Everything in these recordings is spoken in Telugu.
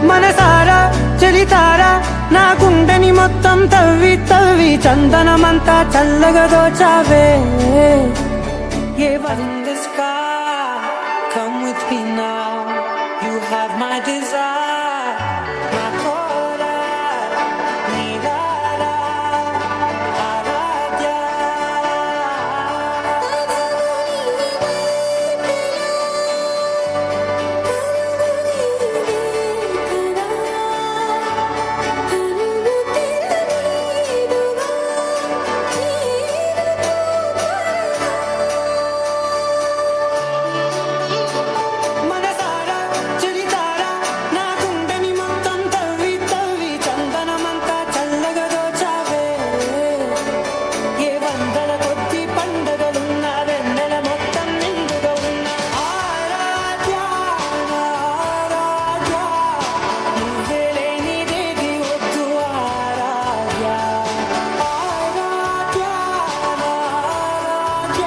మనసారా చలితారా నా గుండెని మొత్తం తవ్వి తవ్వి చందనమంతా చల్లగా దోచావే. ఏ వరింద స్కై come with me now, you have my desire, my కోరా నీరారా ఆరాధ్య. మనసారా చలితారా నా గుండెని మొత్తం తవ్వి తవ్వి చందనమంతా చల్లగా దోచావే. ఏ వందల కొద్ది పండగలున్న వెన్నెల మొత్తం నిండుగా ఉన్న ఆరాధ్య ఆరాధ్య, నువ్వే లేనిదేది వద్దు ఆరాధ్య ఆరాధ్య ఆరాధ్య,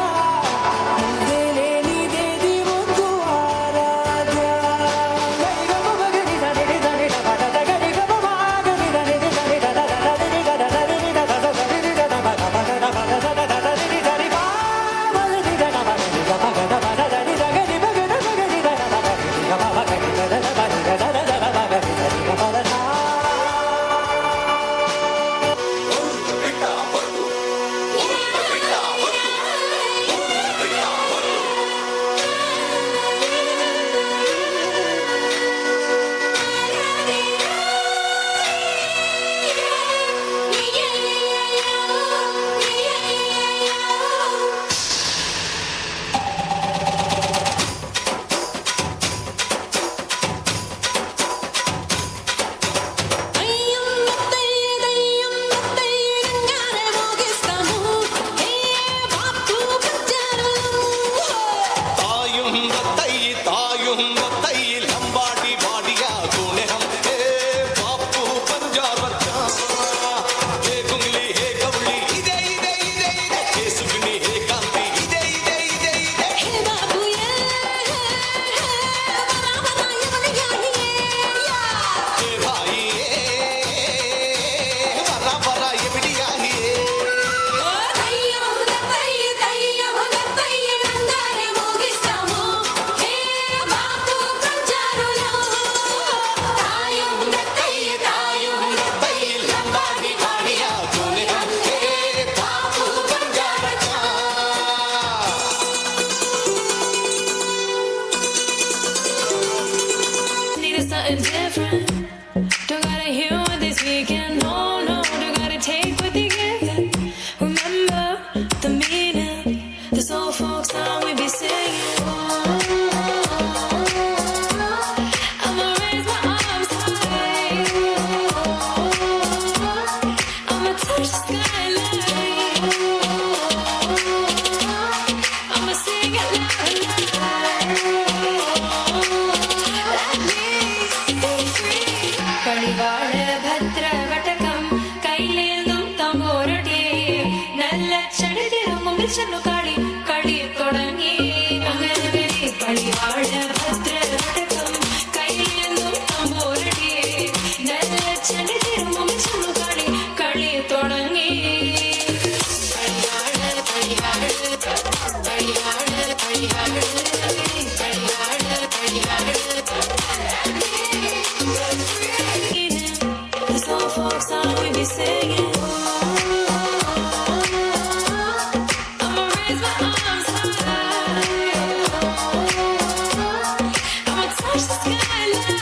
నువ్వే లేనిదేది వద్దు ఆరాధ్య. Something different. Don't gotta hear what this weekend. No, no, don't gotta take what they give. Remember the meaning. This old folk song we be singing. I'ma raise my arms high. I'ma touch the skyline. I'ma sing it loud. കളിവാഴ ഭദ്രവടകം കൈലേന്തും തമ്പോരട്ടെ നല്ല ചടിതിരുമുമ്പിൽ ചെന്നു കളി കളി തുടങ്ങി. അങ്ങനെ കളിവാഴ ഭദ്രവടകം കൈലേന്തും തമ്പോരട്ടെ നല്ല ചടിതിരുമുമ്പിൽ ചെന്നു കളി കളി തുടങ്ങി. കളിവാഴ കളിവാഴ കളിവാഴ കളിവാഴ കളിവാഴ കളിവാഴ. This old folk song we be singing. I'ma raise my arms high. I'ma touch the skyline.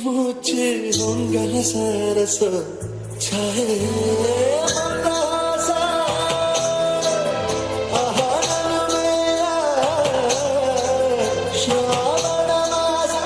मुझे होंगन सरस छाए मंदासा आहारन मेरा श्रावण मासा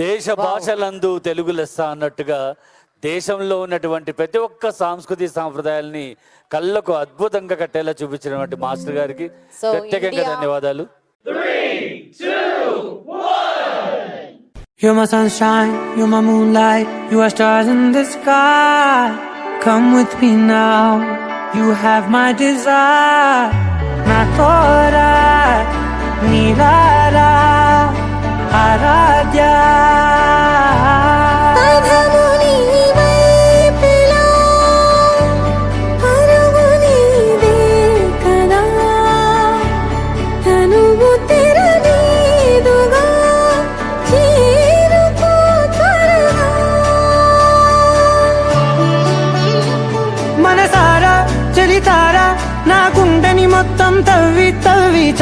దేశ భాషలందు తెలుగు లెస్స అన్నట్టుగా దేశంలో ఉన్నటువంటి ప్రతి ఒక్క సాంస్కృతిక సాంప్రదాయాల్ని కళ్ళకు అద్భుతంగా కట్టేలా చూపించినటువంటి మాస్టర్ గారికి ప్రత్యేకంగా ధన్యవాదాలు. You're my sunshine, you're my moonlight, you are stars in the sky. Come with me now, you have my desire. Na tora,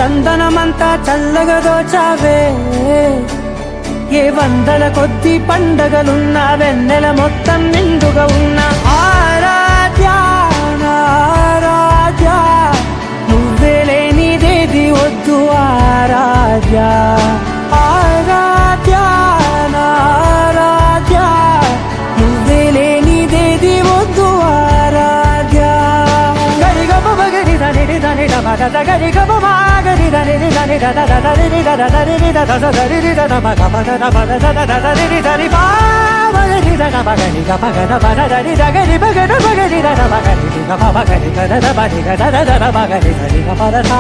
చందనమంతా చల్లగా దోచావే ఏ వందల కొద్ది పండగలున్న వెన్నెల మొత్తం నిండుగా ఉన్న ఆరాధ్య నా ఆరాధ్య నువ్వే లేనిదేది వద్దు ఆరాధ్య ఆరాధ్య నా ఆరాధ్య నువ్వే లేనిదేది వద్దు ఆరాధ్య గరిగమ బగరి దని దని డమగ గరి గమ మాగరి దని దని దద దని దద దని దద దని దద మగ మగ మగ దద దని దని బాగరి దద మగరి గమ గద బద దని దగరి బగద బగరి దద మగరి గమ మగరి గద బది గద దద మగరి దని గమ దద